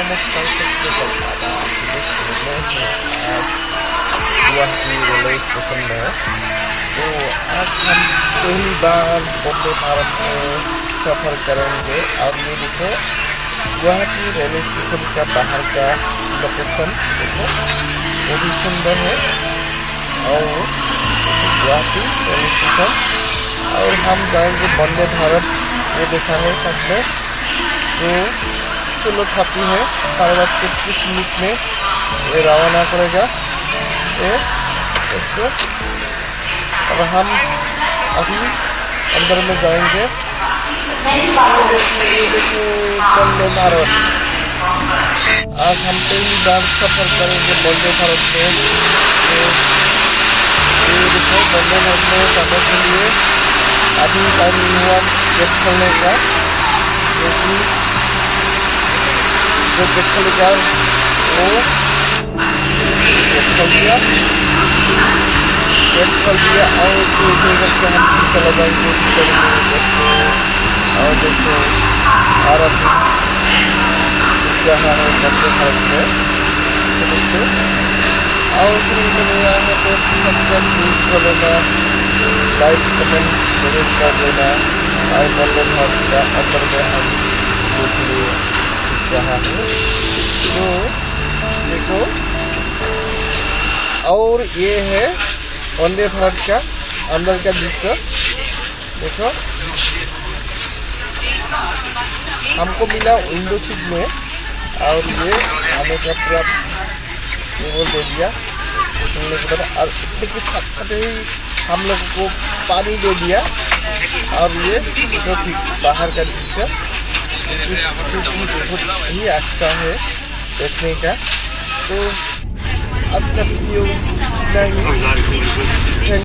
नमस्कार मैं हूँ आज गुवाहाटी रेलवे स्टेशन में। तो आज हम पहली बार वंदे भारत में सफ़र करेंगे और ये देखो गुवाहाटी रेलवे स्टेशन का बाहर का लोकेशन देखो वो भी सुंदर है। और गुवाहाटी रेलवे स्टेशन और हम जाएंगे वंदे भारत। ये देखा है साथ में जो स्लो खाती है 10:30 में ये रवाना करेगा इसको। और हम अभी अंदर में जाएंगे। ये देखो वंदे भारत। आज हम पहली बार सफर करेंगे वंदे भारत में। ये देखो वंदे भारत में जाने के लिए अभी टाइम हुआ गेट खोलने का, क्योंकि जो गेट खुलेगा वो गेट खोल दिया और धीरे करके हम चला जाएंगे दोस्तों। और देखो भारत जहाँ है वंदे भारत में दोस्तों। और शुरू में नहीं आएंगे तो सब्सक्राइब जरूर कर लेना, लाइक कमेंट जरूर कर देना। और वंदे भारत का अंदर में हम रहा है तो देखो। और ये है वंदे भारत का अंदर का दृश्य देखो। हमको मिला विंडो सीट में और ये आने का पूरा टेबल दे दिया के बाद। और इतने के साथ साथ ही हम लोगों को पानी दे दिया। और ये जो बाहर का दृश्य बहुत ही अच्छा है देखने का। तो आज का वीडियो